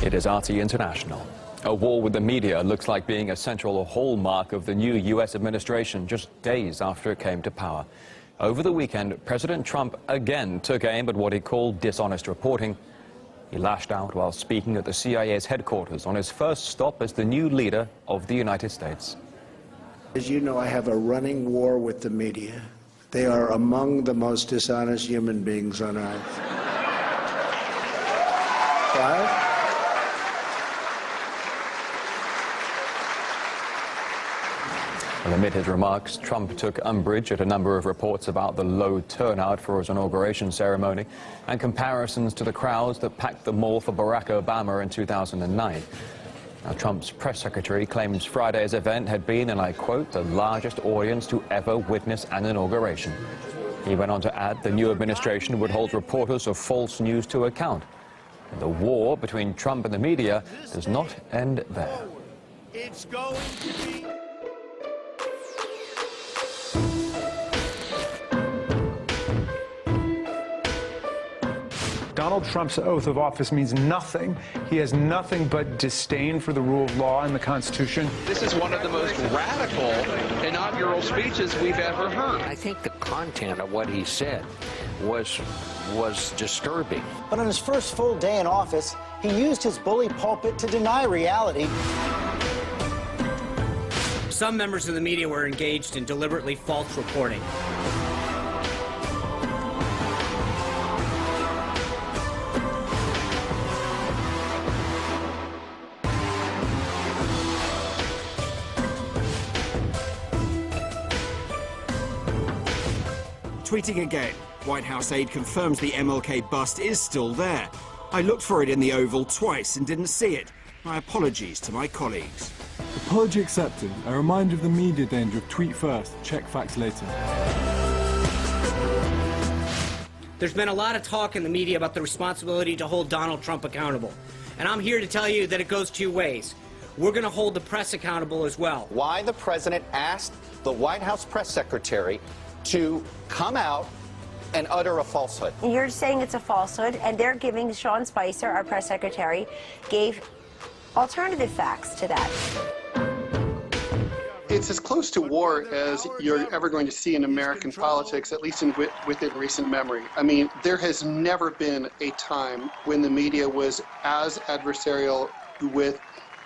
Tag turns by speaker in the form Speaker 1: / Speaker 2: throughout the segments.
Speaker 1: It is RT International. A war with the media looks like being a central hallmark of the new U.S. administration just days after it came to power. Over the weekend, President Trump again took aim at what he called dishonest reporting. He lashed out while speaking at the CIA's headquarters on his first stop as the new leader of the United States.
Speaker 2: As you know, I have a running war with the media. They are among the most dishonest human beings on earth. Right?
Speaker 1: Well, amid his remarks, Trump took umbrage at a number of reports about the low turnout for his inauguration ceremony and comparisons to the crowds that packed the mall for Barack Obama in 2009. Now, Trump's press secretary claims Friday's event had been, and I quote, the largest audience to ever witness an inauguration. He went on to add the new administration would hold reporters of false news to account. And the war between Trump and the media does not end there.
Speaker 3: It's going to be...
Speaker 4: Donald Trump's oath of office means nothing. He has nothing but disdain for the rule of law and the Constitution.
Speaker 5: This is one of the most radical inaugural speeches we've ever heard.
Speaker 6: I think the content of what he said was disturbing.
Speaker 7: But on his first full day in office, he used his bully pulpit to deny reality.
Speaker 8: Some members of the media were engaged in deliberately false reporting.
Speaker 9: Tweeting again, White House aide confirms the MLK bust is still there. I looked for it in the Oval twice and didn't see it. My apologies to my colleagues.
Speaker 10: Apology accepted. A reminder of the media danger of tweet first, check facts later.
Speaker 8: There's been a lot of talk in the media about the responsibility to hold Donald Trump accountable. And I'm here to tell you that it goes two ways. We're going to hold the press accountable as well.
Speaker 11: Why the president asked the White House press secretary to come out and utter a falsehood.
Speaker 12: You're saying it's a falsehood, and they're giving Sean Spicer, our press secretary, gave alternative facts to that.
Speaker 13: It's as close to war as you're ever going to see in American politics, at least within recent memory. I mean, there has never been a time when the media was as adversarial with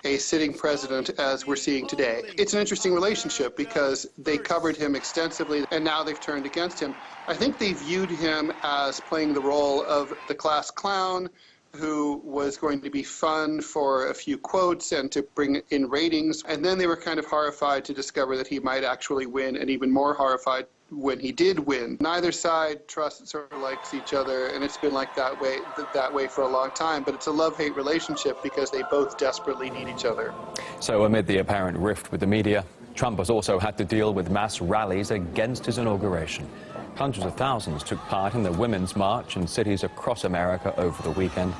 Speaker 13: a sitting president as we're seeing today. It's an interesting relationship because they covered him extensively and now they've turned against him. I think they viewed him as playing the role of the class clown who was going to be fun for a few quotes and to bring in ratings. And then they were kind of horrified to discover that he might actually win, and even more horrified when he did win. Neither side trusts or likes each other, and it's been like that way for a long time. But it's a love-hate relationship because they both desperately need each other.
Speaker 1: So amid the apparent rift with the media, Trump has also had to deal with mass rallies against his inauguration. Hundreds of thousands took part in the Women's March in cities across America over the weekend.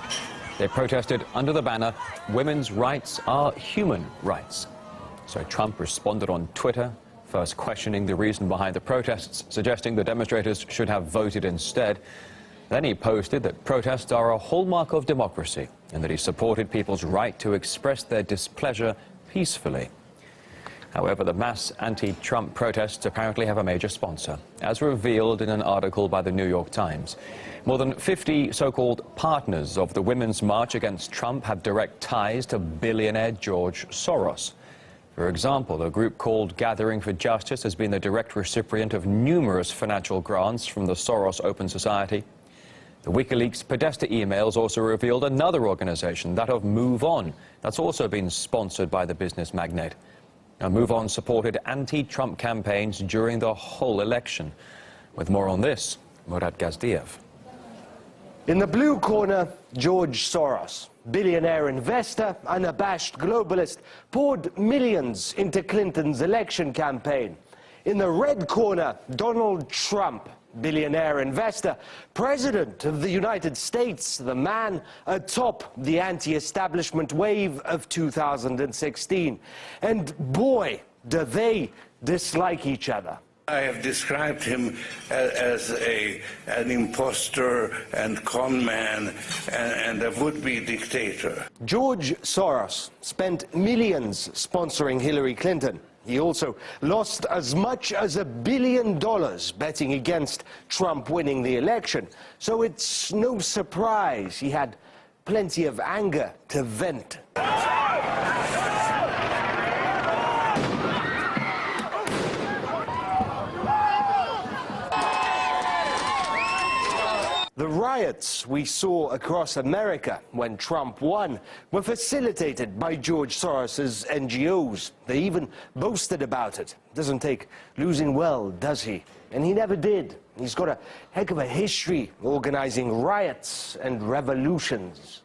Speaker 1: They protested under the banner, "Women's rights are human rights." So Trump responded on Twitter, first questioning the reason behind the protests, suggesting the demonstrators should have voted instead. Then he posted that protests are a hallmark of democracy and that he supported people's right to express their displeasure peacefully. However, the mass anti-Trump protests apparently have a major sponsor, as revealed in an article by the New York Times. More than 50 so-called partners of the Women's March against Trump have direct ties to billionaire George Soros. For example, a group called Gathering for Justice has been the direct recipient of numerous financial grants from the Soros Open Society. The WikiLeaks Podesta emails also revealed another organization, that of Move On, that's also been sponsored by the business magnate. Now, Move On supported anti-Trump campaigns during the whole election. With more on this, Murad Gazdiev.
Speaker 14: In the blue corner, George Soros, billionaire investor, unabashed globalist, poured millions into Clinton's election campaign. In the red corner, Donald Trump, billionaire investor, president of the United States, the man atop the anti-establishment wave of 2016. And boy, do they dislike each other.
Speaker 15: I have described him as an imposter and con man and a would-be dictator.
Speaker 14: George Soros spent millions sponsoring Hillary Clinton. He also lost as much as $1 billion betting against Trump winning the election. So it's no surprise he had plenty of anger to vent. The riots we saw across America when Trump won were facilitated by George Soros's NGOs. They even boasted about it. Doesn't take losing well, does he? And he never did. He's got a heck of a history organizing riots and revolutions.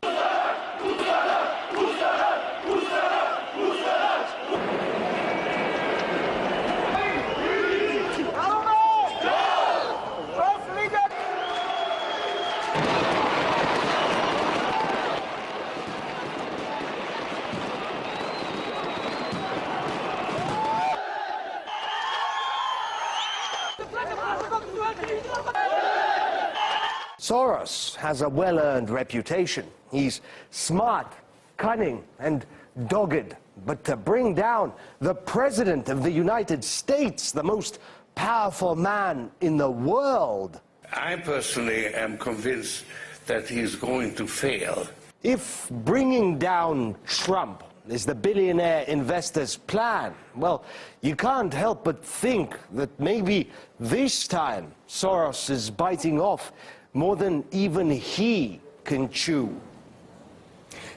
Speaker 14: Soros has a well-earned reputation. He's smart, cunning, and dogged. But to bring down the President of the United States, the most powerful man in the world...
Speaker 15: I personally am convinced that he's going to fail.
Speaker 14: If bringing down Trump is the billionaire investor's plan, well, you can't help but think that maybe this time Soros is biting off more than even he can chew.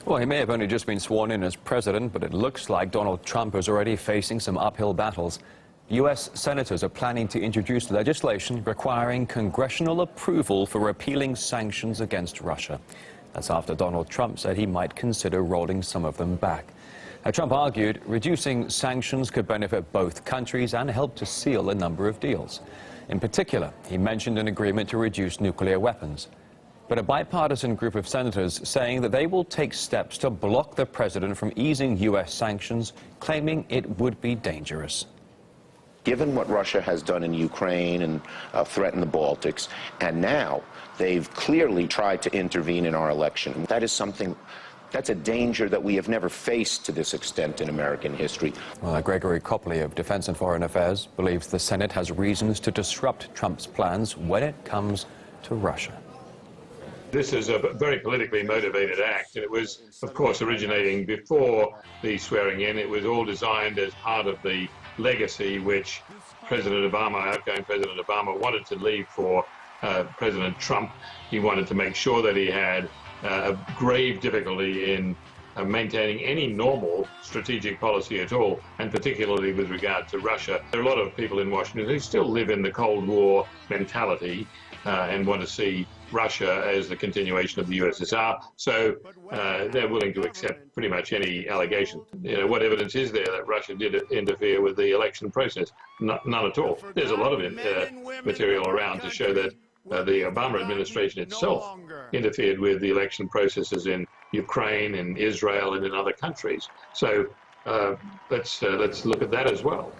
Speaker 1: Well, he may have only just been sworn in as president, but it looks like Donald Trump is already facing some uphill battles. U.S. senators are planning to introduce legislation requiring congressional approval for repealing sanctions against Russia. That's after Donald Trump said he might consider rolling some of them back. Now, Trump argued reducing sanctions could benefit both countries and help to seal a number of deals. In particular, he mentioned an agreement to reduce nuclear weapons. But a bipartisan group of senators saying that they will take steps to block the president from easing U.S. sanctions, claiming it would be dangerous.
Speaker 16: Given what Russia has done in Ukraine and threatened the Baltics, and now they've clearly tried to intervene in our election, that is something, that's a danger that we have never faced to this extent in American history.
Speaker 1: Well, Gregory Copley of Defense and Foreign Affairs believes the Senate has reasons to disrupt Trump's plans when it comes to Russia.
Speaker 17: This is a very politically motivated act, and it was, of course, originating before the swearing in. It was all designed as part of the legacy which President Obama, outgoing President Obama, wanted to leave for President Trump. He wanted to make sure that he had a grave difficulty in maintaining any normal strategic policy at all, and particularly with regard to Russia. There are a lot of people in Washington who still live in the Cold War mentality and want to see Russia as the continuation of the USSR, so they're willing to accept pretty much any allegation. You know, what evidence is there that Russia did interfere with the election process? None at all. There's a lot of material around to show that the Obama administration itself interfered with the election processes in Ukraine, in Israel, and in other countries. So let's look at that as well.